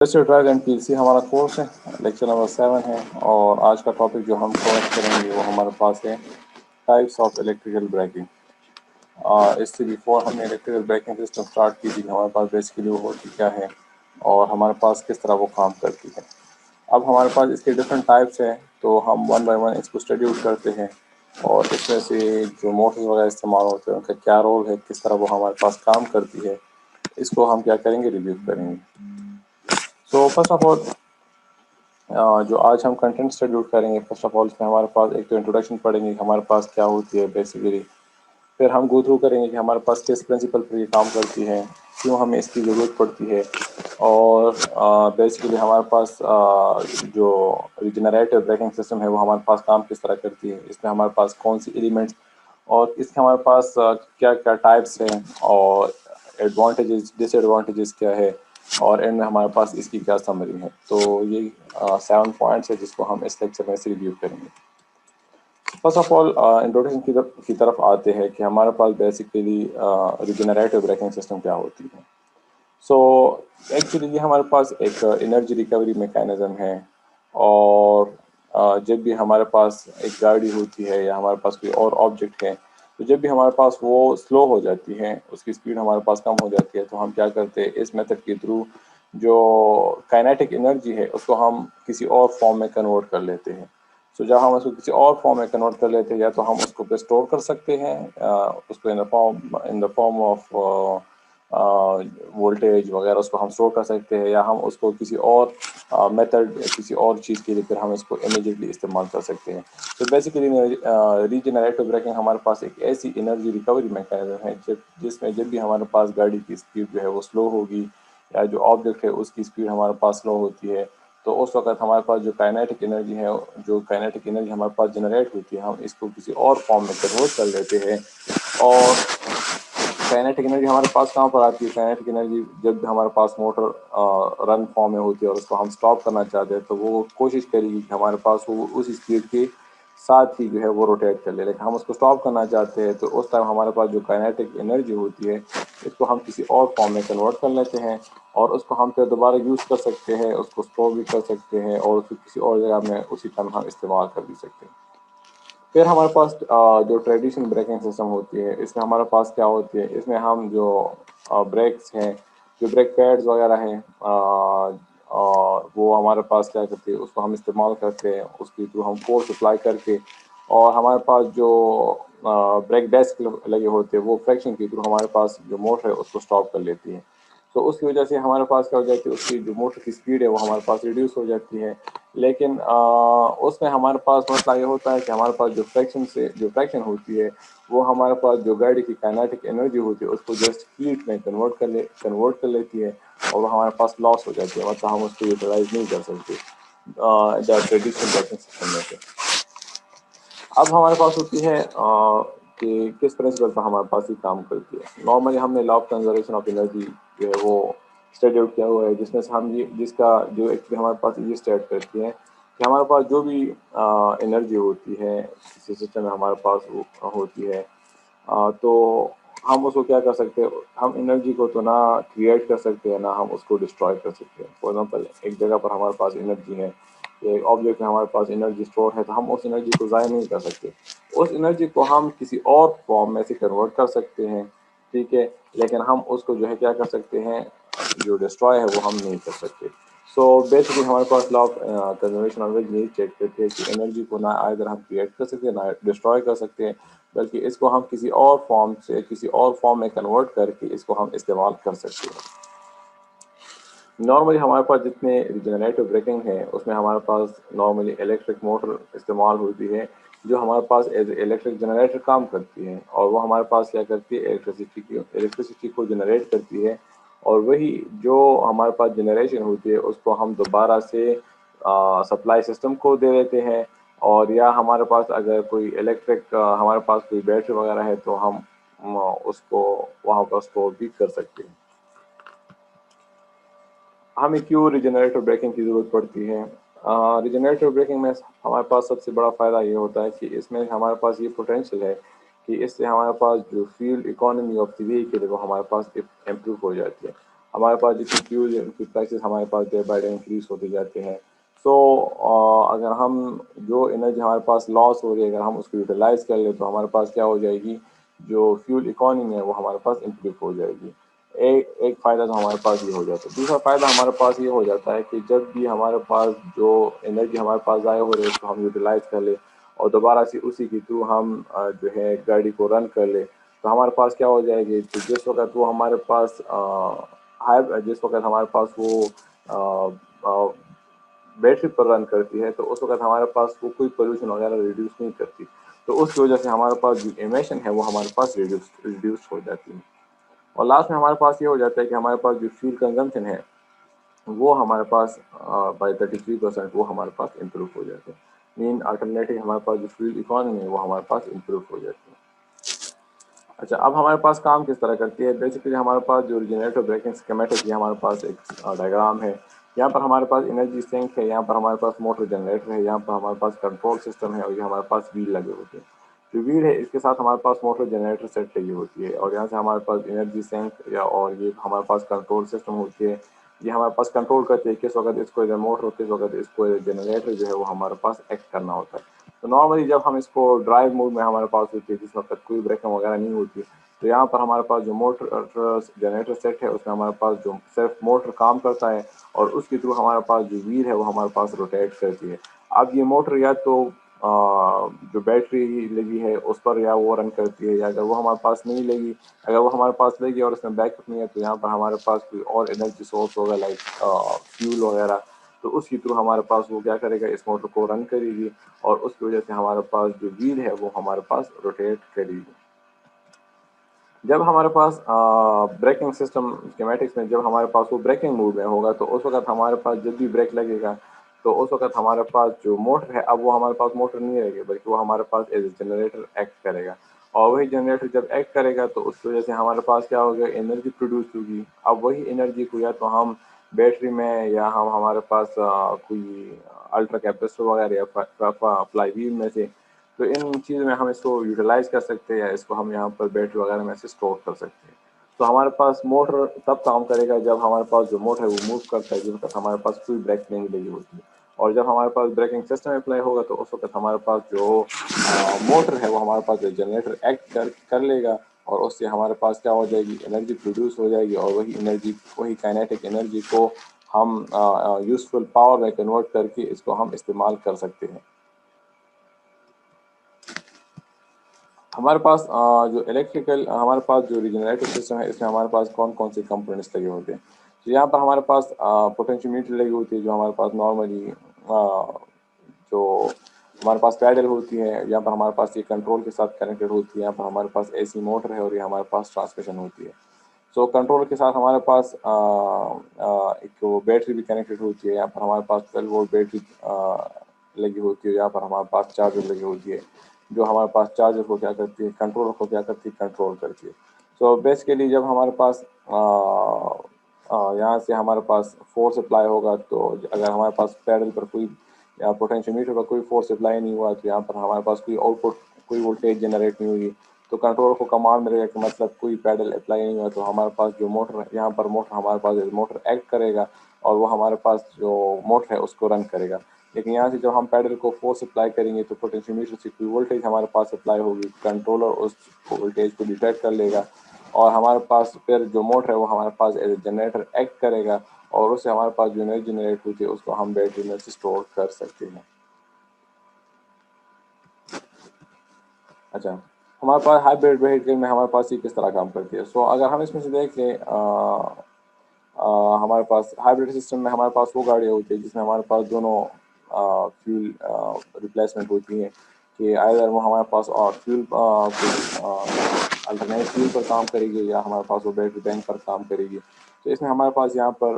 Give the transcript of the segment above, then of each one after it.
Drug and P سی ہمارا course ہے، lecture number 7 ہے، اور آج کا ٹاپک جو ہم کور کریں گے وہ ہمارے پاس ہے ٹائپس آف الیکٹریکل بریکنگ۔ اس سے بیفور ہم نے الیکٹریکل بریکنگ سسٹم اسٹارٹ کی تھی، ہمارے پاس بیسیکلی وہ ہوتی کیا ہے اور ہمارے پاس کس طرح وہ کام کرتی ہے۔ اب ہمارے پاس اس کے ڈفرینٹ ٹائپس ہیں، تو ہم ون بائی ون اس کو اسٹڈی آؤٹ کرتے ہیں، اور اس میں سے جو موٹرز وغیرہ استعمال ہوتے ہیں ان کا کیا رول ہے، کس طرح وہ ہمارے پاس کام کرتی ہے، اس کو ہم کیا کریں گے، ریویو کریں گے۔ تو فرسٹ آف آل جو آج ہم کنٹینٹ اسٹڈی آؤٹ کریں گے، فرسٹ آف آل اس میں ہمارے پاس ایک تو انٹروڈکشن پڑھیں گے کہ ہمارے پاس کیا ہوتی ہے بیسیکلی، پھر ہم گو تھرو کریں گے کہ ہمارے پاس کس پرنسپل پر یہ کام کرتی ہے، کیوں ہمیں اس کی ضرورت پڑتی ہے، اور بیسیکلی ہمارے پاس جو ریجنریٹو بریکنگ سسٹم ہے وہ ہمارے پاس کام کس طرح کرتی ہے، اس میں ہمارے پاس کون سی ایلیمنٹس اور اس کے ہمارے پاس کیا کیا ٹائپس ہیں، اور ایڈوانٹیجز ڈس ایڈوانٹیجز کیا ہے، اور اینڈ میں ہمارے پاس اس کی کیا سمری ہے۔ تو یہ 7 پوائنٹس ہے جس کو ہم اس لیکچر میں سے ریویو کریں گے۔ فرسٹ آف آل انٹروڈکشن کی طرف آتے ہیں کہ ہمارے پاس بیسیکلی ریجنریٹو بریکنگ سسٹم کیا ہوتی ہے۔ سو ایکچولی یہ ہمارے پاس ایک انرجی ریکوری میکینزم ہے، اور جب بھی ہمارے پاس ایک گاڑی ہوتی ہے یا ہمارے پاس کوئی اور آبجیکٹ ہے، تو جب بھی ہمارے پاس وہ سلو ہو جاتی ہے، اس کی اسپیڈ ہمارے پاس کم ہو جاتی ہے، تو ہم کیا کرتے ہیں، اس میتھڈ کے تھرو جو کائنیٹک انرجی ہے اس کو ہم کسی اور فارم میں کنورٹ کر لیتے ہیں۔ سو جب ہم اس کو کسی اور فارم میں کنورٹ کر لیتے ہیں، یا تو ہم اس کو اسٹور کر سکتے ہیں اس کو ان دا فارم آف وولٹیج وغیرہ، اس کو ہم اسٹور کر سکتے ہیں، یا ہم اس کو کسی اور میتھڈ کسی اور چیز کے لیے پھر ہم اس کو امیڈیٹلی استعمال کر سکتے ہیں۔ تو بیسیکلی ریجنریٹو بریکنگ ہمارے پاس ایک ایسی انرجی ریکوری میکینزم ہے جس میں جب بھی ہمارے پاس گاڑی کی اسپیڈ جو ہے وہ سلو ہوگی، یا جو آبجیکٹ ہے اس کی اسپیڈ ہمارے پاس سلو ہوتی ہے، تو اس وقت ہمارے پاس جو کائنیٹک انرجی ہے، جو کائنیٹک انرجی ہمارے پاس جنریٹ ہوتی ہے، ہم اس کو کسی اور فارم میں کنورٹ کر لیتے ہیں۔ اور کائنیٹک انرجی ہمارے پاس کہاں پر آتی ہے؟ کائنیٹک انرجی جب بھی ہمارے پاس موٹر رن فارم میں ہوتی ہے اور اس کو ہم اسٹاپ کرنا چاہتے ہیں، تو وہ کوشش کرے گی کہ ہمارے پاس وہ اس اسپیڈ کے ساتھ ہی جو ہے وہ روٹیٹ کر لے، لیکن ہم اس کو اسٹاپ کرنا چاہتے ہیں، تو اس ٹائم ہمارے پاس جو کائنیٹک انرجی ہوتی ہے اس کو ہم کسی اور فارم میں کنورٹ کر لیتے ہیں، اور اس کو ہم پھر دوبارہ یوز کر سکتے ہیں، اس کو اسٹور بھی کر سکتے ہیں، اور اس کو کسی اور جگہ میں اسی ٹائم ہم استعمال کر بھی سکتے ہیں۔ پھر ہمارے پاس جو ٹریڈیشنل بریکنگ سسٹم ہوتی ہے، اس میں ہمارے پاس کیا ہوتی ہے، اس میں ہم جو بریکس ہیں، جو بریک پیڈز وغیرہ ہیں، وہ ہمارے پاس کیا کرتے ہیں، اس کو ہم استعمال کرتے ہیں، اس کے تھرو ہم فورس اپلائی کر کے، اور ہمارے پاس جو بریک ڈیسک لگے ہوتے ہیں وہ فریکشن کے تھرو ہمارے پاس جو موٹر ہے اس کو اسٹاپ کر لیتی ہے۔ تو اس کی وجہ سے ہمارے پاس کیا ہو جاتی ہے، اس کی جو موٹر کی اسپیڈ ہے وہ ہمارے پاس ریڈیوس ہو جاتی ہے، لیکن اس میں ہمارے پاس مسئلہ یہ ہوتا ہے کہ ہمارے پاس جو فریکشن ہوتی ہے وہ ہمارے پاس جو گاڑی کی کائنیٹک انرجی ہوتی ہے اس کو جسٹ ہیٹ میں کنورٹ کر لیتی ہے، اور وہ ہمارے پاس لاس ہو جاتی ہے، مطلب ہم اس کو یوٹیلائز نہیں کر سکتے ٹریڈیشنل بریکنگ سسٹم میں سے۔ اب ہمارے پاس ہوتی ہے کہ کس پرنسپل پر ہمارے پاس یہ کام کرتی ہے۔ نارملی ہم نے لا آف کنزرویشن آف انرجی جو ہے وہ اسٹڈی آؤٹ کیا ہوا ہے، جس میں سے ہم جس کا جو ایکچولی ہمارے پاس یہ اسٹیٹ کرتی ہے کہ ہمارے پاس جو بھی انرجی ہوتی ہے کسی سسٹم میں ہمارے پاس ہوتی ہے، تو ہم اس کو کیا کر سکتے ہیں، ہم انرجی کو تو نہ کریٹ کر سکتے ہیں، نہ ہم اس کو ڈسٹروائے کر سکتے ہیں۔ فار ایگزامپل ایک جگہ پر ہمارے پاس انرجی ہے، ایک آبجیکٹ میں ہمارے پاس انرجی اسٹور ہے، تو ہم اس انرجی کو ضائع نہیں کر سکتے، اس انرجی کو ہم کسی اور فارم میں سے کنورٹ کر سکتے ہیں، ٹھیک ہے، لیکن ہم اس کو جو ہے کیا کر سکتے ہیں، جو ڈسٹروائے ہے وہ ہم نہیں کر سکتے۔ سو بیسیکلی ہمارے پاس law of conservation of energy یہی چیک کرتے ہیں کہ انرجی کو نہ ادھر ہم کریٹ کر سکتے ہیں نہ ڈسٹروائے کر سکتے ہیں، بلکہ اس کو ہم کسی اور فارم میں کنورٹ کر کے اس کو ہم استعمال کر سکتے ہیں۔ نارملی ہمارے پاس جتنے ریجنریٹو بریکنگ ہے اس میں ہمارے پاس نارملی الیکٹرک موٹر استعمال ہوتی ہے، جو ہمارے پاس ایز اے الیکٹرک جنریٹر کام کرتی ہے، اور وہ ہمارے پاس کیا کرتی ہے، الیکٹریسٹی کو جنریٹ کرتی ہے، اور وہی جو ہمارے پاس جنریشن ہوتی ہے اس کو ہم دوبارہ سے سپلائی سسٹم کو دے دیتے ہیں، اور یا ہمارے پاس اگر کوئی الیکٹرک ہمارے پاس کوئی بیٹری وغیرہ ہے تو ہم اس کو وہاں پر اسٹور بھی کر سکتے ہیں۔ ہمیں کیوں ریجنریٹو بریکنگ کی ضرورت پڑتی ہے؟ ریجنریٹو بریکنگ میں ہمارے پاس سب سے بڑا فائدہ یہ ہوتا ہے کہ اس میں ہمارے پاس یہ پوٹینشیل ہے کہ اس سے ہمارے پاس جو fuel economy of the vehicle ہے وہ ہمارے پاس امپروو ہو جاتی ہے۔ ہمارے پاس جتنی فیول کی پرائسز ہمارے پاس ڈے بائی ڈے انکریز ہوتے جاتے ہیں. سو اگر ہم جو انرجی ہمارے پاس لاس ہو رہی ہے اگر ہم اس کو یوٹیلائز کر لیں تو ہمارے پاس کیا ہو جائے گی, جو فیول اکانومی ہے وہ ہمارے پاس امپروو ہو جائے گی. ایک فائدہ تو ہمارے پاس یہ ہو جاتا ہے. دوسرا فائدہ ہمارے پاس یہ ہو جاتا ہے کہ جب بھی ہمارے پاس جو انرجی ہمارے پاس ضائع ہو رہی ہے اس کو ہم یوٹیلائز کر لیں اور دوبارہ سے اسی کے تھرو ہم جو ہے گاڑی کو رن کر لیں تو ہمارے پاس کیا ہو جائے گی, جس وقت وہ ہمارے پاس جس وقت ہمارے پاس وہ بیٹری پر رن کرتی ہے تو اس وقت ہمارے پاس وہ کوئی پولوشن وغیرہ ریڈیوس نہیں کرتی, تو اس کی وجہ سے ہمارے پاس جو ایمیشن ہے وہ ہمارے پاس ریڈیوس ہو جاتی ہے. اور لاسٹ میں ہمارے پاس یہ ہو جاتا ہے کہ ہمارے پاس جو فیول کنزمپشن ہے وہ ہمارے پاس بائی 33% وہ ہمارے پاس امپروو ہو جاتا ہے. مین آلٹرنیٹو ہمارے پاس جو فیول اکانومی ہے وہ ہمارے پاس امپروو ہو جاتی ہے. اچھا, اب ہمارے پاس کام کس طرح کرتی ہے. بیسیکلی ہمارے پاس جو ریجنریٹو بریکنگ اسکیمیٹک یہ ہمارے پاس ایک ڈائیگرام ہے. یہاں پر ہمارے پاس انرجی سنک ہے, یہاں پر ہمارے پاس موٹر جنریٹر ہے, یہاں پر ہمارے پاس کنٹرول سسٹم ہے اور یہ ہمارے پاس ویل لگے ہوتے ہیں. جو ویل ہے اس کے ساتھ ہمارے پاس موٹر جنریٹر سیٹ لگی ہوتی ہے اور یہاں سے ہمارے پاس انرجی سینک اور یہ ہمارے پاس کنٹرول سسٹم ہوتی ہے. یہ ہمارے پاس کنٹرول کرتے ہیں کس وقت اس کو موٹر کس وقت اس کو جنریٹر جو ہے وہ ہمارے پاس ایکٹ کرنا ہوتا ہے. تو نارملی جب ہم اس کو ڈرائیو موڈ میں ہمارے پاس ہوتی ہے جس وقت کوئی بریکنگ وغیرہ نہیں ہوتی تو یہاں پر ہمارے پاس جو موٹر جنریٹر سیٹ ہے اس میں ہمارے پاس جو صرف موٹر کام کرتا ہے اور اس کے تھرو ہمارے پاس جو ویل ہے وہ ہمارے پاس روٹیٹ کرتی ہے. اب یہ موٹر یا تو جو بیٹری لگی ہے اس پر یا وہ رن کرتی ہے, یا اگر وہ ہمارے پاس نہیں لگی اگر وہ ہمارے پاس لگی اور اس میں بیک اپ نہیں ہے تو یہاں پر ہمارے پاس کوئی اور انرجی سورس ہوگا لائک فیول وغیرہ, تو اس کے تھرو ہمارے پاس وہ کیا کرے گا اس موٹر کو رن کرے گی اور اس کی وجہ سے ہمارے پاس جو ویل ہے وہ ہمارے پاس روٹیٹ کرے گی. جب ہمارے پاس بریکنگ سسٹم اسکیمیٹکس میں جب ہمارے پاس وہ بریکنگ موڈ میں ہوگا تو اس وقت ہمارے پاس جب بھی بریک لگے گا تو اس وقت ہمارے پاس جو موٹر ہے اب وہ ہمارے پاس موٹر نہیں رہے گی بلکہ وہ ہمارے پاس ایز اے جنریٹر ایکٹ کرے گا. اور وہی جنریٹر جب ایکٹ کرے گا تو اس کی وجہ سے ہمارے پاس کیا ہوگا, انرجی پروڈیوس ہوگی. اب وہی انرجی کو یا تو ہم بیٹری میں یا ہمارے پاس کوئی الٹرا کیپیسٹر وغیرہ یا فلائی ویل میں سے, تو ان چیزوں میں ہم اس کو یوٹیلائز کر سکتے ہیں یا اس کو ہم یہاں پر بیٹری وغیرہ میں سے اسٹور کر سکتے ہیں. تو ہمارے پاس موٹر تب کام کرے گا جب ہمارے پاس جو موٹر ہے وہ موو کرتا ہے جب تک ہمارے پاس کوئی بریک نہیں لگی ہوتی ہے. اور جب ہمارے پاس بریکنگ سسٹم اپلائی ہوگا تو اس وقت ہمارے پاس جو موٹر ہے وہ ہمارے پاس جو جنریٹر ایکٹ کر لے گا اور اس سے ہمارے پاس کیا ہو جائے گی, انرجی پروڈیوس ہو جائے گی اور وہی انرجی وہی کائنیٹک انرجی کو ہم یوزفل پاور میں کنورٹ کر کے اس کو ہم استعمال کر سکتے ہیں. ہمارے پاس جو الیکٹریکل ہمارے پاس جو ریجنریٹر سسٹم ہے اس میں ہمارے پاس کون کون سے کمپوننٹس لگے ہوتے ہیں. تو یہاں پر ہمارے پاس پوٹینشیو میٹر لگی ہوتی ہے جو ہمارے پاس نارملی جو ہمارے پاس پیڈل ہوتی ہے, یہاں پر ہمارے پاس یہ کنٹرول کے ساتھ کنیکٹڈ ہوتی ہے, یہاں پر ہمارے پاس اے سی موٹر ہے اور یہ ہمارے پاس ٹرانسمیشن ہوتی ہے. سو کنٹرول کے ساتھ ہمارے پاس ایک بیٹری بھی کنیکٹڈ ہوتی ہے, یہاں پر ہمارے پاس 12 وولٹ بیٹری لگی ہوتی ہے, یہاں پر ہمارے پاس چارجر لگی ہوتی ہے جو ہمارے پاس چارجر کو کیا کرتی ہے کنٹرول کو کیا کرتی ہے کنٹرول کرتی ہے. سو بیسیکلی جب ہمارے پاس یہاں سے ہمارے پاس فورس اپلائی ہوگا تو اگر ہمارے پاس پیڈل پر کوئی یا پوٹینشیو میٹر کا کوئی فورس اپلائی نہیں ہوا تو یہاں پر ہمارے پاس کوئی آؤٹ پٹ کوئی وولٹیج جنریٹ نہیں ہوگی تو کنٹرول کو کمانڈ ملے گا کہ مطلب کوئی پیڈل اپلائی نہیں ہوا تو ہمارے پاس جو موٹر ہے یہاں پر موٹر ہمارے پاس موٹر ایکٹ کرے گا اور وہ ہمارے پاس جو موٹر ہے اس کو رن کرے گا. لیکن یہاں سے جب ہم پیڈل کو فورس اپلائی کریں گے تو پوٹینشیو میٹر سے کوئی وولٹیج ہمارے پاس اپلائی ہوگی, کنٹرولر اس وولٹیج کو ڈیٹیکٹ کر لے گا اور ہمارے پاس پھر جو موٹر ہے وہ ہمارے پاس ایز اے جنریٹر ایکٹ کرے گا اور اس سے ہمارے پاس جو انرجی جنریٹ ہوتی ہے اس کو ہم بیٹری میں سے اسٹور کر سکتے ہیں. اچھا, ہمارے پاس ہائیبریڈ وہیکل میں ہمارے پاس یہ کس طرح کام کرتی ہے. سو اگر ہم اس میں سے دیکھ لیں ہمارے پاس ہائیبریڈ سسٹم میں ہمارے پاس وہ گاڑیاں ہوتی ہیں جس میں ہمارے پاس دونوں فیول ریپلیسمنٹ ہوتی ہیں کہ ادھر وہ ہمارے پاس فیول الٹرنیٹ فیول پر کام کرے گی یا ہمارے پاس وہ بیٹری بینک پر کام کرے گی. تو اس میں ہمارے پاس یہاں پر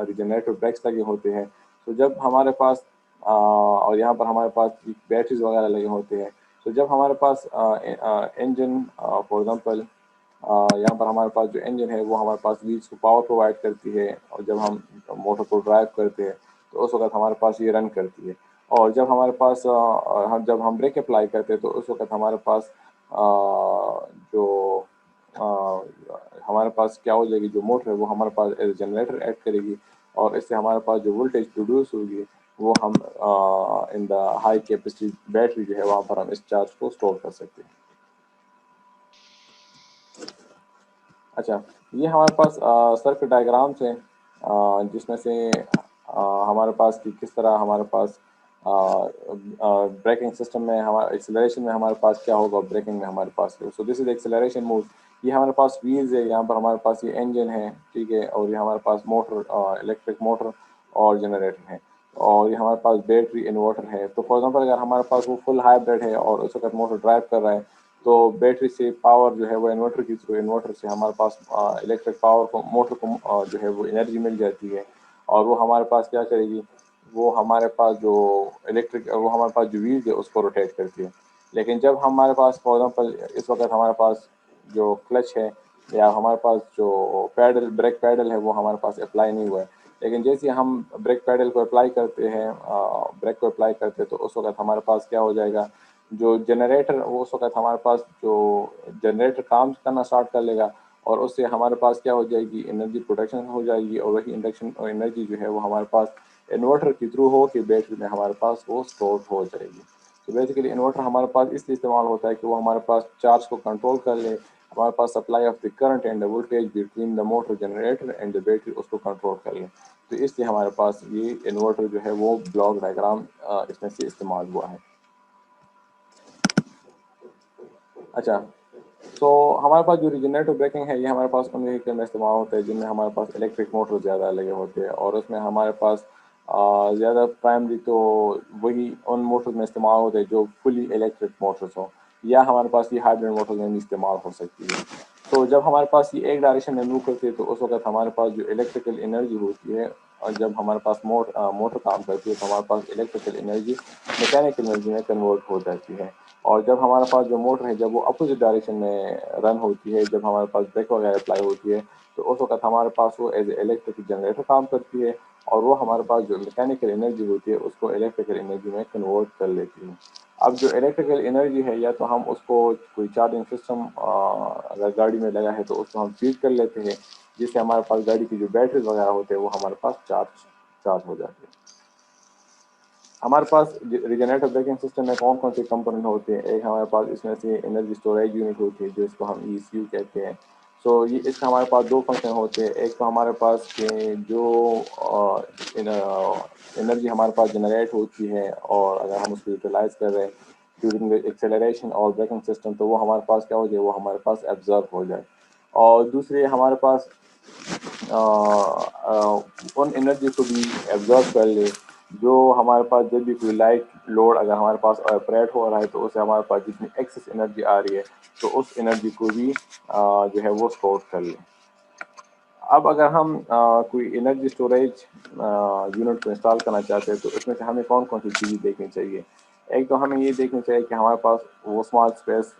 ریجنریٹر بریکس لگے ہوتے ہیں. تو جب ہمارے پاس اور یہاں پر ہمارے پاس بیٹریز وغیرہ لگے ہوتے ہیں تو جب ہمارے پاس انجن فار ایگزامپل یہاں پر ہمارے پاس جو انجن ہے وہ ہمارے پاس ویلس کو پاور پرووائڈ کرتی ہے اور جب ہم موٹر کو ڈرائیو کرتے ہیں تو اس وقت ہمارے پاس یہ رن کرتی ہے. اور جب ہمارے پاس جب ہم بریک اپلائی کرتے ہیں تو اس وقت ہمارے پاس جو ہمارے پاس کیا ہو جائے گی، جو موٹر ہے وہ ہمارے پاس ایز اے جنریٹر ایکٹ کرے گی، اور اس سے ہمارے پاس جو وولٹیج پروڈیوس ہوگی وہ ہم ان دا ہائی کیپیسٹی بیٹری جو ہے وہاں پر ہم اس چارج کو اسٹور کر سکتے ہیں۔ اچھا، یہ ہمارے پاس سرکٹ ڈائیگرامس ہیں جس میں سے ہمارے پاس کہ کس طرح ہمارے پاس بریکنگ سسٹم میں ہمارا ایکسلریشن میں ہمارے پاس کیا ہوگا، بریکنگ میں ہمارے پاس سو دس از ایکسلریشن موڈ۔ یہ ہمارے پاس ویلز ہے، یہاں پر ہمارے پاس یہ انجن ہے، ٹھیک ہے، اور یہ ہمارے پاس موٹر الیکٹرک موٹر اور جنریٹر ہے، اور یہ ہمارے پاس بیٹری انورٹر ہے۔ تو فار ایگزامپل اگر ہمارے پاس وہ فل ہائیبرڈ ہے اور اس وقت موٹر ڈرائیو کر رہا ہے تو بیٹری سے پاور جو ہے وہ انورٹر کی تھرو انورٹر سے ہمارے پاس الیکٹرک پاور کو موٹر کو جو ہے وہ انرجی مل جاتی ہے، اور وہ ہمارے پاس کیا کرے گی، وہ ہمارے پاس جو وہ ہمارے پاس جو ویل ہے اس کو روٹیٹ کرتی ہے۔ لیکن جب ہمارے پاس فار ایگزامپل اس وقت ہمارے پاس جو کلچ ہے یا ہمارے پاس جو بریک پیڈل ہے وہ ہمارے پاس اپلائی نہیں ہوا ہے، لیکن جیسے ہم بریک پیڈل کو اپلائی کرتے ہیں، بریک کو اپلائی کرتے ہیں، تو اس وقت ہمارے پاس کیا ہو جائے گا، جو جنریٹر وہ اس وقت ہمارے پاس جو جنریٹر کام کرنا اسٹارٹ کر لے گا، اور اس سے ہمارے پاس کیا ہو جائے گی، انرجی پروڈکشن ہو جائے گی، اور وہی انڈکشن اور انرجی جو ہے وہ ہمارے پاس انورٹر کے تھرو ہو کے بیٹری میں ہمارے پاس وہ اسٹور ہو جائے گی۔ تو بیسیکلی انورٹر ہمارے پاس اس لیے استعمال ہوتا ہے کہ وہ ہمارے پاس چارج کو کنٹرول کر لے، ہمارے پاس supply of the current and the voltage between the motor generator and the battery اس کو کنٹرول کر لے۔ تو اس لیے ہمارے پاس یہ انورٹر جو ہے وہ بلاک ڈائیگرام اس میں سے استعمال ہوا ہے۔ اچھا، تو ہمارے پاس جو ریجنریٹو بریکنگ ہے یہ ہمارے پاس ان وہیکل میں استعمال ہوتا ہے جن میں ہمارے پاس الیکٹرک موٹر زیادہ لگے ہوتے ہیں، اور اس میں ہمارے پاس زیادہ پرائمری تو وہی ان موٹرز میں استعمال ہوتے ہیں جو فلی الیکٹرک موٹرز ہوں، یا ہمارے پاس یہ ہائیبرڈ موٹرز میں بھی استعمال ہو سکتی ہے۔ تو جب ہمارے پاس یہ ایک ڈائریکشن میں موو کرتی ہے تو اس وقت ہمارے پاس جو الیکٹریکل انرجی ہوتی ہے، اور جب ہمارے پاس موٹر کام کرتی ہے تو ہمارے پاس الیکٹریکل انرجی میکینیکل انرجی میں کنورٹ ہو جاتی ہے، اور جب ہمارے پاس جو موٹر ہے جب وہ اپوزٹ ڈائریکشن میں رن ہوتی ہے، جب ہمارے پاس بریک وغیرہ اپلائی ہوتی ہے تو اس وقت ہمارے پاس وہ ایز اے الیکٹرک جنریٹر کام کرتی ہے، اور وہ ہمارے پاس جو میکینیکل انرجی ہوتی ہے اس کو الیکٹریکل انرجی میں کنورٹ کر لیتی ہے۔ اب جو الیکٹریکل انرجی ہے یا تو ہم اس کو کوئی چارجنگ سسٹم اگر گاڑی میں لگا ہے تو اس کو ہم فیڈ کر لیتے ہیں، جس سے ہمارے پاس گاڑی کی جو بیٹریز وغیرہ ہوتے ہیں وہ ہمارے پاس چارج ہو جاتے ہیں۔ ہمارے پاس ریجنریٹو بریکنگ سسٹم میں کون کون سے کمپوننٹ ہوتے ہیں؟ ایک ہمارے پاس اس میں سے انرجی اسٹوریج یونٹ ہوتی ہے جو اس کو ہم ای سی یو کہتے ہیں۔ سو یہ اس کا ہمارے پاس دو فنکشن ہوتے ہیں، ایک تو ہمارے پاس کہ جو انرجی ہمارے پاس جنریٹ ہوتی ہے اور اگر ہم اس کو یوٹیلائز کر رہے ہیں ڈیورنگ ایکسیلریشن اور بریکنگ سسٹم تو وہ ہمارے پاس کیا ہو جائے، وہ ہمارے پاس ایبزرو ہو جائے، اور دوسرے ہمارے پاس ان انرجی کو بھی ایبزرو کر لے جو ہمارے پاس جب بھی کوئی لائٹ لوڈ اگر ہمارے پاس آپریٹ ہو رہا ہے تو اس سے ہمارے پاس جتنی ایکسس انرجی آ رہی ہے تو اس انرجی کو بھی جو ہے وہ اسٹور کر لیں۔ اب اگر ہم کوئی انرجی اسٹوریج یونٹ کو انسٹال کرنا چاہتے ہیں تو اس میں سے ہمیں کون کون سی چیزیں دیکھنی چاہیے؟ ایک تو ہمیں یہ دیکھنا چاہیے کہ ہمارے پاس وہ اسمال اسپیس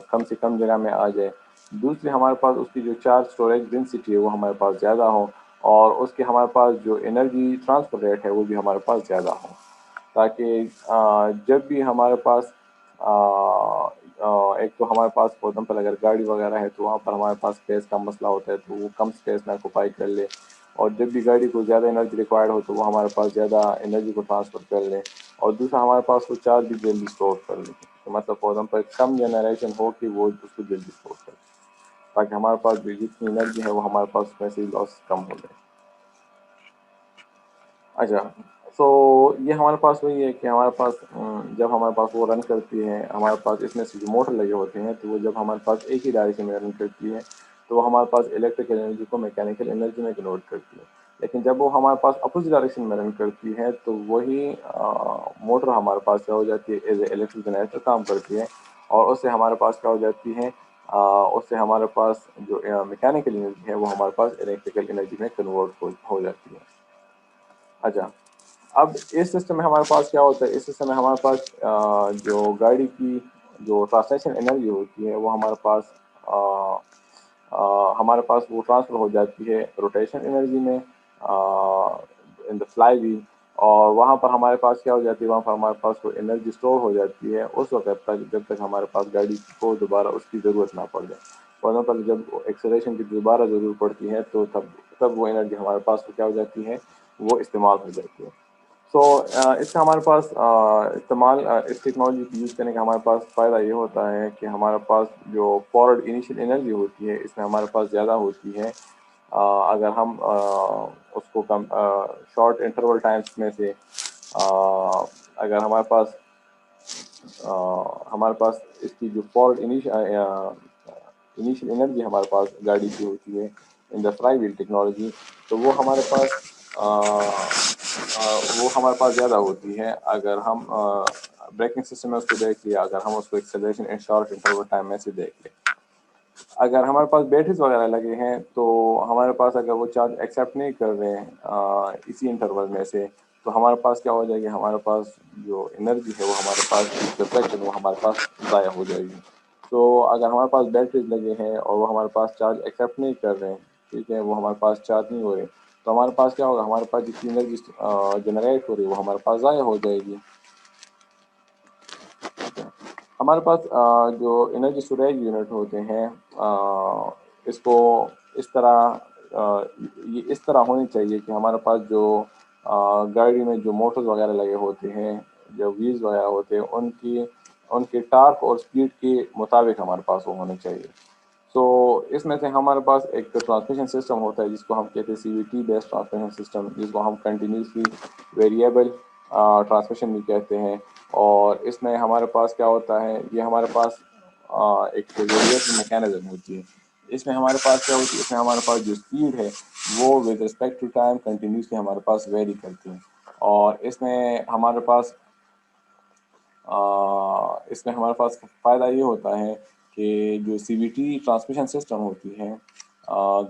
کم سے کم جگہ میں آ جائے، دوسری ہمارے پاس اس کی جو چارج اسٹوریج ڈینسٹی ہے وہ ہمارے پاس زیادہ ہو، اور اس کے ہمارے پاس جو انرجی ٹرانسفر ریٹ ہے وہ بھی ہمارے پاس زیادہ ہو، تاکہ جب بھی ہمارے پاس ایک تو ہمارے پاس فار ایگزامپل اگر گاڑی وغیرہ ہے تو وہاں پر ہمارے پاس اسپیس کا مسئلہ ہوتا ہے تو وہ کم اسپیس میں آکوپائی کر لے، اور جب بھی گاڑی کو زیادہ انرجی ریکوائرڈ ہو تو وہ ہمارے پاس زیادہ انرجی کو ٹرانسفر کر لے، اور دوسرا ہمارے پاس وہ چارج بھی جلدی اسٹور کر لے، تو مطلب فار ایگزامپل کم جنریشن ہو کہ وہ اس کو جلدی اسٹور کر لے، تاکہ ہمارے پاس بھی جتنی انرجی ہے وہ ہمارے پاس ویسے ہی لاس کم ہو جائے۔ اچھا، سو یہ ہمارے پاس وہی ہے کہ ہمارے پاس جب ہمارے پاس وہ رن کرتی ہے، ہمارے پاس اس میں سے جو موٹر لگے ہوتے ہیں تو وہ جب ہمارے پاس ایک ہی ڈائریکشن میں رن کرتی ہے تو وہ ہمارے پاس الیکٹریکل انرجی کو میکینیکل انرجی میں کنورٹ کرتی ہے، لیکن جب وہ ہمارے پاس اپوزٹ ڈائریکشن میں رن کرتی ہے تو وہی موٹر ہمارے پاس کیا ہو جاتی ہے، ایز اے الیکٹرک جنریٹر کام کرتی ہے، اور اس سے ہمارے پاس کیا ہو جاتی ہے، اس سے ہمارے پاس جو میکینیکل انرجی ہے وہ ہمارے پاس الیکٹریکل انرجی میں کنورٹ ہو جاتی ہے۔ اچھا، اب اس سسٹم میں ہمارے پاس کیا ہوتا ہے، اس سسٹم میں ہمارے پاس جو گاڑی کی جو ٹرانسلیشن انرجی ہوتی ہے وہ ہمارے پاس وہ ٹرانسفر ہو جاتی ہے روٹیشن انرجی میں ان دا فلائی ویل، اور وہاں پر ہمارے پاس کیا ہو جاتی ہے، وہاں پر ہمارے پاس وہ انرجی اسٹور ہو جاتی ہے اس وقت تک جب تک ہمارے پاس گاڑی کو دوبارہ اس کی ضرورت نہ پڑ جائے۔ فار ایگزامپل جب ایکسلریشن کی دوبارہ ضرورت پڑتی ہے تو تب وہ انرجی ہمارے پاس کیا ہو جاتی ہے، وہ استعمال ہو جاتی ہے. سو اس کا ہمارے پاس استعمال اس ٹیکنالوجی کو یوز کرنے کا ہمارے پاس فائدہ یہ ہوتا ہے کہ ہمارے پاس جو فارورڈ انیشیل انرجی ہوتی ہے اس میں ہمارے پاس زیادہ ہوتی ہے. اگر ہم اس کو شارٹ انٹرول ٹائمس میں سے اگر ہمارے پاس اس کی جو فارورڈ انیشیل انرجی ہمارے پاس گاڑی کی ہوتی ہے ان دا فلائی ویل ٹیکنالوجی، تو وہ ہمارے پاس زیادہ ہوتی ہے. اگر ہم بریکنگ سسٹم میں اس کو دیکھ لیا، اگر ہم اس کو acceleration in short interval time میں سے دیکھ لیں، اگر ہمارے پاس بیٹریز وغیرہ لگے ہیں تو ہمارے پاس اگر وہ چارج ایکسیپٹ نہیں کر رہے ہیں اسی انٹرول میں سے، تو ہمارے پاس کیا ہو جائے گی، ہمارے پاس جو انرجی ہے وہ ہمارے پاس ڈپلیکٹ وہ ہمارے پاس ضائع ہو جائے گی. تو اگر ہمارے پاس بیٹریز لگے ہیں اور وہ ہمارے پاس چارج ایکسیپٹ نہیں کر رہے ہیں، ٹھیک ہے، وہ ہمارے پاس چارج نہیں ہو رہے، تو ہمارے پاس کیا ہوگا، ہمارے پاس جتنی انرجی جنریٹ ہو رہی ہے وہ ہمارے پاس ضائع ہو جائے گی. ہمارے پاس جو انرجی اسٹوریج یونٹ ہوتے ہیں اس کو اس طرح ہونی چاہیے کہ ہمارے پاس جو گاڑی میں جو موٹرز وغیرہ لگے ہوتے ہیں، جو ویلز وغیرہ ہوتے ہیں، ان کی ٹارک اور سپیڈ کے مطابق ہمارے پاس وہ ہونے چاہیے. تو اس میں سے ہمارے پاس ایک ٹرانسمیشن سسٹم ہوتا ہے جس کو ہم کہتے ہیں C V T based transmission system, جس کو ہم کنٹینیوسلی ویریبل ٹرانسمیشن بھی کہتے ہیں. اور اس میں ہمارے پاس کیا ہوتا ہے، یہ ہمارے پاس ایک ویریبل میکینزم ہوتی ہے. اس میں ہمارے پاس کیا ہوتی ہے، اس میں ہمارے پاس جو اسپیڈ ہے وہ with respect to time continuously ہمارے پاس ویری کرتی ہے. اور اس میں ہمارے پاس فائدہ یہ ہوتا ہے کہ جو سی وی ٹی ٹرانسمیشن سسٹم ہوتی ہے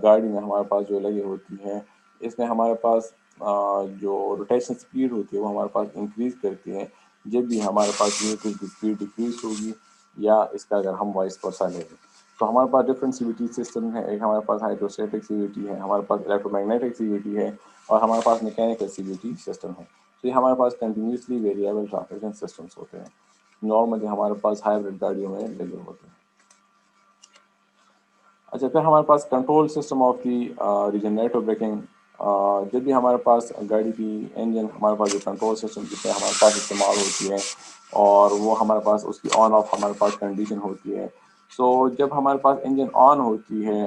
گاڑی میں ہمارے پاس جو لگی ہوتی ہے، اس میں ہمارے پاس جو روٹیشن اسپیڈ ہوتی ہے وہ ہمارے پاس انکریز کرتی ہے جب بھی ہمارے پاس ویہیکل کی اسپیڈ ڈکریز ہوگی یا اس کا اگر ہم وائس ورسا لیں گے. تو ہمارے پاس ڈفرینٹ سی وی ٹی سسٹم ہے. ایک ہمارے پاس ہائیڈروسٹیٹک سی وی ٹی ہے، ہمارے پاس الیکٹرو میگنیٹک سی وی ٹی ہے، اور ہمارے پاس میکینیکل سی وی ٹی سسٹم ہے. تو یہ ہمارے پاس کنٹینیوسلی ویریبل ٹرانسمیشن سسٹمس ہوتے ہیں. نارملی ہمارے پاس ہائیبرڈ گاڑیوں میں لگے ہوتے ہیں. اچھا، پھر ہمارے پاس control system of the regenerative braking. جب بھی ہمارے پاس گاڑی کی انجن، ہمارے پاس جو کنٹرول سسٹم جس میں ہمارے پاس استعمال ہوتی ہے اور وہ ہمارے پاس اس کی آن آف ہمارے پاس کنڈیشن ہوتی ہے. سو جب ہمارے پاس انجن آن ہوتی ہے،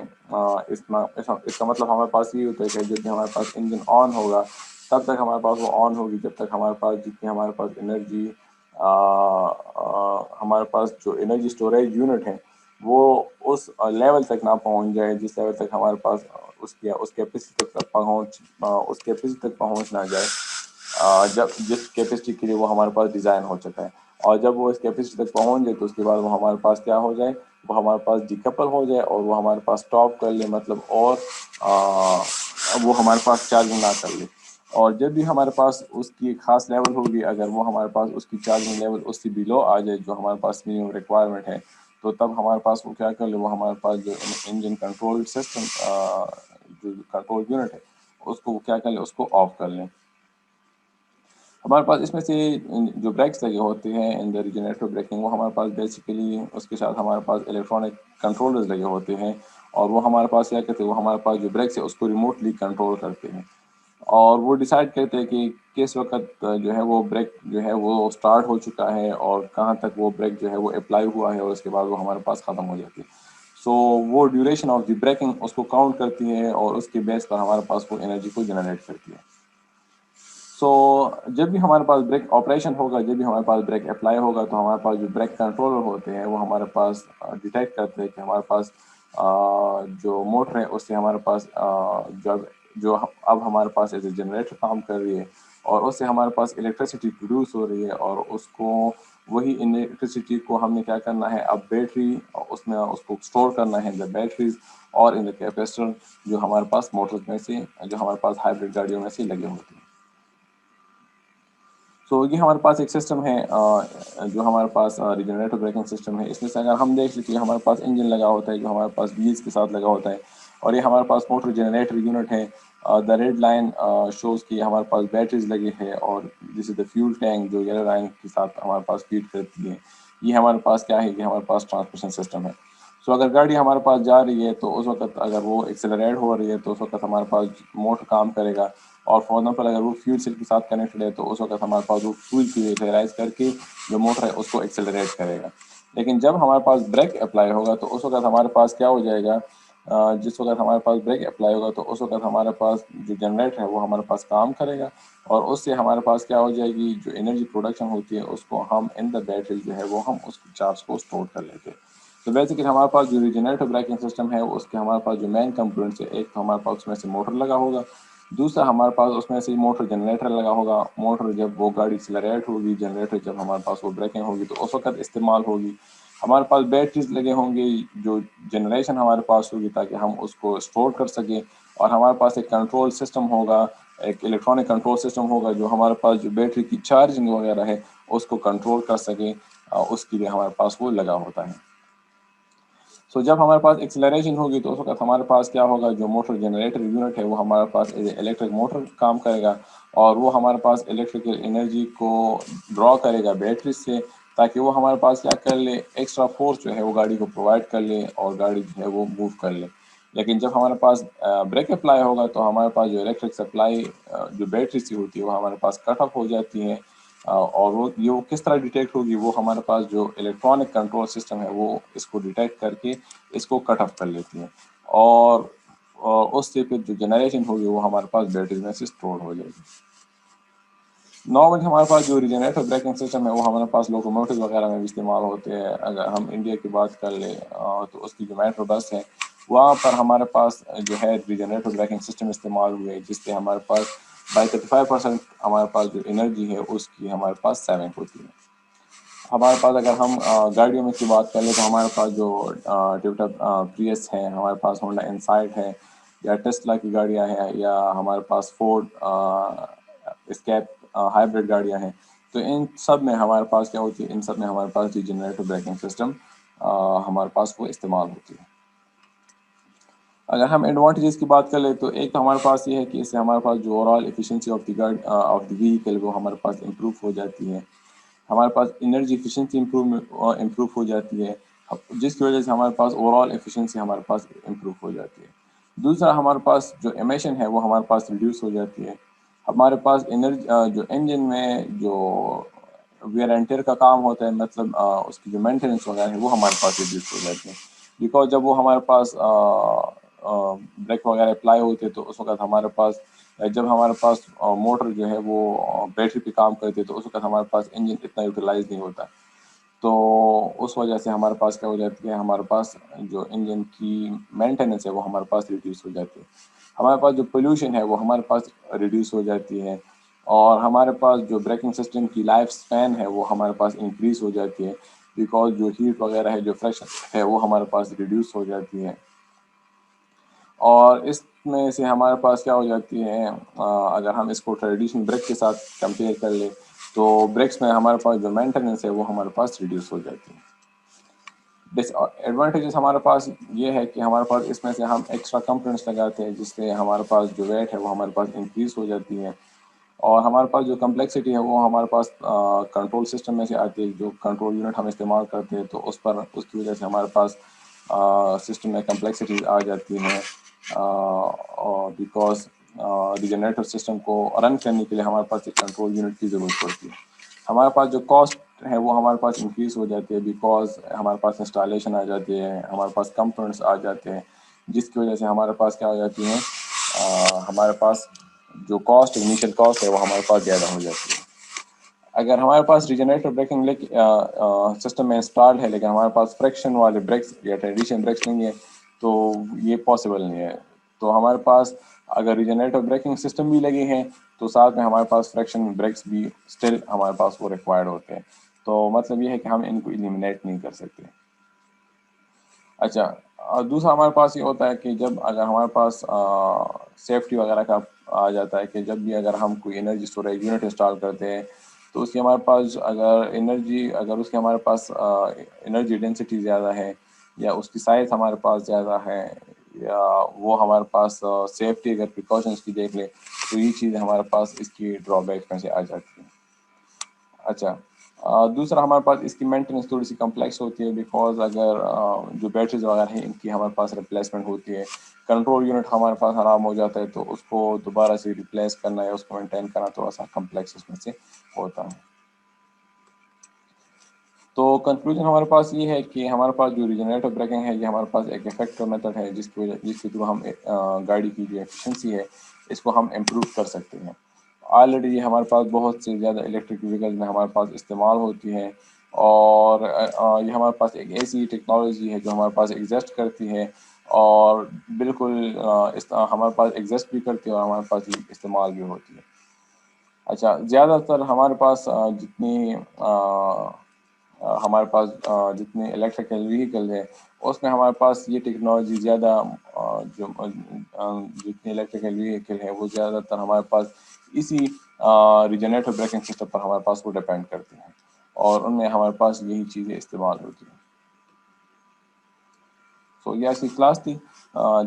اس کا مطلب ہمارے پاس یہ ہوتا ہے کہ جب بھی ہمارے پاس انجن آن ہوگا تب تک ہمارے پاس وہ آن ہوگی جب تک ہمارے پاس جتنی ہمارے پاس انرجی ہمارے پاس جو انرجی اسٹوریج یونٹ ہے وہ اس لیول تک نہ پہنچ جائے جس لیول تک ہمارے پاس اس کیپیسٹی تک پہنچ نہ جائے جس کیپیسٹی کے لیے وہ ہمارے پاس ڈیزائن ہو چکا ہے. اور جب وہ اس کیپیسٹی تک پہنچ جائے تو اس کے بعد وہ ہمارے پاس کیا ہو جائے، وہ ہمارے پاس ڈیکپل ہو جائے اور وہ ہمارے پاس اسٹاپ کر لے، مطلب اور وہ ہمارے پاس چارجنگ نہ کر لے. اور جب بھی ہمارے پاس اس کی خاص لیول ہوگی، اگر وہ ہمارے پاس اس کی چارجنگ لیول اس سے بلو آ جائے جو ہمارے پاس منیمم ریکوائرمنٹ ہے، تو تب ہمارے پاس وہ کیا کر لے، وہ ہمارے پاس جو انجن کنٹرول سسٹم جو کنٹرول یونٹ ہے اس کو کیا کر لیں، اس کو آف کر لیں. ہمارے پاس اس میں سے جو بریکس لگے ہوتے ہیں ان دا ریجنریٹو بریکنگ، وہ ہمارے پاس بیسیکلی اس کے ساتھ ہمارے پاس الیکٹرانک کنٹرولرز لگے ہوتے ہیں. اور وہ ہمارے پاس کیا کہتے ہیں، وہ ہمارے پاس جو بریکس ہے اس کو ریموٹلی کنٹرول کرتے ہیں اور وہ ڈیسائیڈ کرتے ہیں کہ کس وقت جو ہے وہ بریک جو ہے وہ اسٹارٹ ہو چکا ہے اور کہاں تک وہ بریک جو ہے وہ اپلائی ہوا ہے، اور اس کے بعد وہ ہمارے پاس ختم ہو جاتی ہے. سو وہ ڈیوریشن آف دی بریکنگ اس کو کاؤنٹ کرتی ہے اور اس کے بیس پر ہمارے پاس وہ انرجی کو جنریٹ کرتی ہے. سو جب بھی ہمارے پاس بریک آپریشن ہوگا، جب بھی ہمارے پاس بریک اپلائی ہوگا، تو ہمارے پاس جو بریک کنٹرولر ہوتے ہیں وہ ہمارے پاس ڈیٹیکٹ کرتے ہیں کہ ہمارے پاس جو موٹر ہے اس سے ہمارے پاس جو اب ہمارے پاس ایز اے جنریٹر کام کر رہی ہے اور اس سے ہمارے پاس الیکٹریسٹی پروڈیوس ہو رہی ہے، اور اس کو وہی الیکٹریسٹی کو ہم نے کیا کرنا ہے، اب بیٹری اس میں اس کو اسٹور کرنا ہے ان دا بیٹریز اور ان دا کیپیسٹر جو ہمارے پاس موٹرز میں سے، جو ہمارے پاس ہائیبرڈ گاڑیوں میں سے لگے ہوتے ہیں. تو یہ ہمارے پاس ایک سسٹم ہے جو ہمارے پاس ریجنریٹو بریکنگ سسٹم ہے. اس میں سے اگر ہم دیکھ لیں کہ ہمارے پاس انجن لگا ہوتا ہے جو ہمارے پاس ویلز کے ساتھ لگا ہوتا ہے، اور یہ ہمارے پاس موٹر جنریٹر یونٹ ہے. دا ریڈ لائن شوز کی ہمارے پاس بیٹریز لگی ہے، اور جس از دا فیول ٹینک جو یلو لائن کے ساتھ ہمارے پاس فیڈ کرتی ہے. یہ ہمارے پاس کیا ہے، یہ ہمارے پاس ٹرانسمیشن سسٹم ہے. سو اگر گاڑی ہمارے پاس جا رہی ہے تو اس وقت اگر وہ ایکسلریٹ ہو رہی ہے تو اس وقت ہمارے پاس موٹر کام کرے گا، اور فار ایگزامپل اگر وہ فیول سیل کے ساتھ کنیکٹڈ ہے تو اس وقت ہمارے پاس وہ فیول کی ریلائز کر کے جو موٹر ہے اس کو ایکسلریٹ کرے گا. لیکن جب ہمارے پاس بریک اپلائی ہوگا تو اس وقت ہمارے پاس کیا ہو جائے گا، جس وقت ہمارے پاس بریک اپلائی ہوگا تو اس وقت ہمارے پاس جو جنریٹر ہے وہ ہمارے پاس کام کرے گا، اور اس سے ہمارے پاس کیا ہو جائے گی، جو انرجی پروڈکشن ہوتی ہے اس کو ہم ان دا بیٹری جو ہے وہ ہم اس چارج کو اسٹور کر لیتے ہیں. تو بیسیکلی ہمارے پاس جو ریجنریٹر بریکنگ سسٹم ہے اس کے ہمارے پاس جو مین کمپوننٹس ہے، ایک تو ہمارے پاس اس میں سے موٹر لگا ہوگا، دوسرا ہمارے پاس اس میں سے موٹر جنریٹر لگا ہوگا. موٹر جب وہ گاڑی ایکسلریٹ ہوگی، جنریٹر جب ہمارے پاس وہ بریکنگ ہوگی تو اس وقت استعمال ہوگی. ہمارے پاس بیٹریز لگے ہوں گے، جو جنریشن ہمارے پاس ہوگی تاکہ ہم اس کو اسٹور کر سکیں، اور ہمارے پاس ایک کنٹرول سسٹم ہوگا، ایک الیکٹرانک کنٹرول سسٹم ہوگا جو ہمارے پاس جو بیٹری کی چارجنگ وغیرہ ہے اس کو کنٹرول کر سکے، اس کے لیے ہمارے پاس وہ لگا ہوتا ہے. سو جب ہمارے پاس ایکسلریشن ہوگی تو اس وقت ہمارے پاس کیا ہوگا، جو موٹر جنریٹر یونٹ ہے وہ ہمارے پاس الیکٹرک موٹر کام کرے گا، اور وہ ہمارے پاس الیکٹریکل انرجی کو ڈرا کرے گا بیٹری سے، تاکہ وہ ہمارے پاس کیا کر لے، ایکسٹرا فورس جو ہے وہ گاڑی کو پرووائڈ کر لے اور گاڑی جو ہے وہ موو کر لے. لیکن جب ہمارے پاس بریک اپلائی ہوگا تو ہمارے پاس جو الیکٹرک سپلائی جو بیٹری سے ہوتی ہے وہ ہمارے پاس کٹ آف ہو جاتی ہے، اور وہ کس طرح ڈیٹیکٹ ہوگی، وہ ہمارے پاس جو الیکٹرانک کنٹرول سسٹم ہے وہ اس کو ڈیٹیکٹ کر کے اس کو کٹ آف کر لیتی ہے، اور اس سے پھر جو جنریشن ہوگی وہ ہمارے پاس بیٹری میں سے اسٹور ہو جائے گی. نارملی ہمارے پاس جو ریجنریٹر بریکنگ سسٹم ہے وہ ہمارے پاس لوکوموٹیو وغیرہ میں بھی استعمال ہوتے ہیں. اگر ہم انڈیا کی بات کر لیں تو اس کی جو میٹرو بس ہے وہاں پر ہمارے پاس جو ہے ریجنریٹر بریکنگ سسٹم استعمال ہوئے، جس سے ہمارے پاس بائی 35% ہمارے پاس جو انرجی ہے اس کی ہمارے پاس سیونگ ہوتی ہے. ہمارے پاس اگر ہم گاڑیوں میں کی بات کر لیں تو ہمارے پاس جو ٹویوٹا پریس ہے، ہمارے پاس ہونڈا انسائٹ ہے، یا ٹیسلا کی گاڑیاں ہیں، یا ہمارے پاس فورڈ اسکیپ ہائیبرڈ گاڑیاں ہیں. تو ان سب میں ہمارے پاس کیا ہوتی ہے، ان سب میں ہمارے پاس ریجنریٹر بریکنگ سسٹم ہمارے پاس وہ استعمال ہوتی ہے. اگر ہم ایڈوانٹیجز کی بات کر لیں تو ایک تو ہمارے پاس یہ ہے کہ اس سے ہمارے پاس جو over all efficiency of the vehicle وہ ہمارے پاس امپروو ہو جاتی ہے. ہمارے پاس انرجی ایفیشنسی امپروو ہو جاتی ہے، جس کی وجہ سے ہمارے پاس اوور آل ایفیشنسی ہمارے پاس امپروو ہو جاتی ہے. دوسرا ہمارے پاس جو ایمیشن ہے وہ ہمارے پاس ریڈیوس ہو جاتی ہے. ہمارے پاس انرجی جو انجن میں جو ویئر اینڈ ٹیئر کا کام ہوتا ہے، مطلب اس کی جو مینٹیننس وغیرہ ہے وہ ہمارے پاس ریڈیوس ہو جاتی ہے. بیکاز جب وہ ہمارے پاس بریک وغیرہ اپلائی ہوتے ہیں تو اس وقت ہمارے پاس جب ہمارے پاس موٹر جو ہے وہ بیٹری پہ کام کرتی ہے تو اس وقت ہمارے پاس انجن اتنا یوٹیلائز نہیں ہوتا، تو اس وجہ سے ہمارے پاس کیا ہو جاتی ہے، ہمارے پاس جو انجن کی مینٹیننس ہے وہ ہمارے پاس ریڈیوس ہو جاتی ہے. ہمارے پاس جو پولوشن ہے وہ ہمارے پاس ریڈیوس ہو جاتی ہے، اور ہمارے پاس جو بریکنگ سسٹم کی لائف اسپین ہے وہ ہمارے پاس انکریز ہو جاتی ہے، بیکاز جو ہیٹ وغیرہ ہے، جو فریکشن ہے وہ ہمارے پاس ریڈیوس ہو جاتی ہے. اور اس میں سے ہمارے پاس کیا ہو جاتی ہے، اگر ہم اس کو ٹریڈیشنل بریک کے ساتھ کمپیئر کر لیں تو بریکس میں ہمارے پاس جو مینٹیننس ہے وہ ہمارے پاس ریڈیوس ہو جاتی ہے. ڈس ایڈوانٹیجز ہمارے پاس یہ ہے کہ ہمارے پاس اس میں سے ہم ایکسٹرا کمپوننٹس لگاتے ہیں، جس سے ہمارے پاس جو ویٹ ہے وہ ہمارے پاس انکریز ہو جاتی ہے، اور ہمارے پاس جو کمپلیکسٹی ہے وہ ہمارے پاس کنٹرول سسٹم میں سے آتی ہے. جو کنٹرول یونٹ ہم استعمال کرتے ہیں تو اس کی وجہ سے ہمارے پاس سسٹم میں کمپلیکسٹیز آ جاتی ہیں، بیکاز ریجنریٹر سسٹم کو رن کرنے کے لیے ہمارے پاس ایک کنٹرول یونٹ کی ضرورت پڑتی ہے. ہمارے پاس جو کاسٹ ہے وہ ہمارے پاس انکریز ہو جاتی ہے، بیکاز ہمارے پاس انسٹالیشن آ جاتی ہے، ہمارے پاس کمپوننٹس آ جاتے ہیں، جس کی وجہ سے ہمارے پاس کیا ہو جاتی ہیں، ہمارے پاس جو انیشیل کاسٹ ہے وہ ہمارے پاس زیادہ ہو جاتی ہے. اگر ہمارے پاس ریجنریٹر بریکنگ سسٹم میں انسٹال ہے لیکن ہمارے پاس فریکشن والے بریکس یا ٹریڈیشنل بریکس نہیں ہے تو یہ پاسبل نہیں ہے. تو ہمارے پاس اگر ریجنریٹر بریکنگ سسٹم بھی لگے ہیں تو ساتھ میں ہمارے پاس فریکشن بریکس بھی اسٹل ہمارے پاس وہ ریکوائرڈ ہوتے ہیں. تو مطلب یہ ہے کہ ہم ان کو ایلیمنیٹ نہیں کر سکتے. اچھا، اور دوسرا ہمارے پاس یہ ہوتا ہے کہ جب اگر ہمارے پاس سیفٹی وغیرہ کا آ جاتا ہے کہ جب بھی اگر ہم کوئی انرجی اسٹوریج یونٹ انسٹال کرتے ہیں تو اس کی ہمارے پاس اگر اس کے ہمارے پاس انرجی ڈینسٹی زیادہ ہے، یا اس کی سائز ہمارے پاس زیادہ ہے، یا وہ ہمارے پاس سیفٹی اگر پریکاشنس کی دیکھ لے تو یہ چیز ہمارے پاس اس کی ڈرا بیک میں سے آ جاتی ہے. اچھا، دوسرا ہمارے پاس اس کی مینٹیننس تھوڑی سی کمپلیکس ہوتی ہے، بیکاز اگر جو بیٹریز وغیرہ ہیں ان کی ہمارے پاس ریپلیسمنٹ ہوتی ہے، کنٹرول یونٹ ہمارے پاس خراب ہو جاتا ہے تو اس کو دوبارہ سے ریپلیس کرنا یا اس کو مینٹین کرنا تھوڑا سا کمپلیکس اس میں سے ہوتا ہے۔ تو کنکلوژن ہمارے پاس یہ ہے کہ ہمارے پاس جو ریجنریٹو بریکنگ ہے یہ ہمارے پاس ایک افیکٹو میتھڈ ہے جس کے تھرو ہم گاڑی کی جو ایفیشنسی ہے اس کو ہم امپروو کر سکتے ہیں۔ آلریڈی یہ ہمارے پاس بہت سے زیادہ الیکٹرک وہیکل میں ہمارے پاس استعمال ہوتی ہے، اور یہ ہمارے پاس ایک ایسی ٹیکنالوجی ہے جو ہمارے پاس ایگزسٹ کرتی ہے، اور بالکل ہمارے پاس ایگزسٹ بھی کرتی ہے اور ہمارے پاس یہ استعمال بھی ہوتی ہے۔ اچھا، زیادہ تر ہمارے پاس جتنی ہمارے پاس جتنے الیکٹریکل وہیکل ہے اس میں ہمارے پاس یہ ٹیکنالوجی زیادہ جو جتنے الیکٹریکل وہیکل ہے وہ زیادہ تر ہمارے پاس اسی ریجنریٹو بریکنگ سسٹم پر ہمارے پاس وہ ڈیپینڈ کرتے ہیں، اور ان میں ہمارے پاس یہی چیزیں استعمال ہوتی ہیں۔ تو یہ ایسی کلاس تھی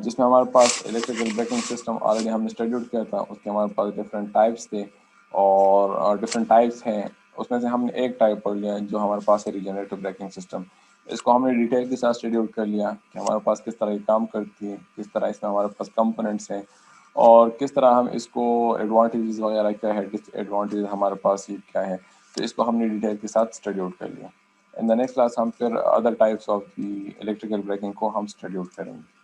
جس میں ہمارے پاس الیکٹریکل بریکنگ سسٹم آلریڈی ہم نے اسٹڈی آؤٹ کیا تھا، اس کے ہمارے پاس ڈفرینٹ ٹائپس تھے اور ڈفرینٹ ٹائپس ہیں، اس میں سے ہم نے ایک ٹائپ پڑھ لیا جو ہمارے پاس ہے ریجنریٹو بریکنگ سسٹم۔ اس کو ہم نے ڈیٹیل کے ساتھ اسٹڈی آؤٹ کر لیا کہ ہمارے پاس کس طرح یہ کام کرتی ہے، کس طرح اس میں ہمارے پاس کمپوننٹس ہیں، اور کس طرح ہم اس کو ایڈوانٹیجز وغیرہ کیا ہے، ڈس ایڈوانٹیج ہمارے پاس یہ کیا ہے، تو اس کو ہم نے ڈیٹیل کے ساتھ اسٹڈی آؤٹ کر لیا۔ ان دا نیکسٹ کلاس ہم پھر other types of the electrical breaking کو ہم اسٹڈی آؤٹ کریں گے۔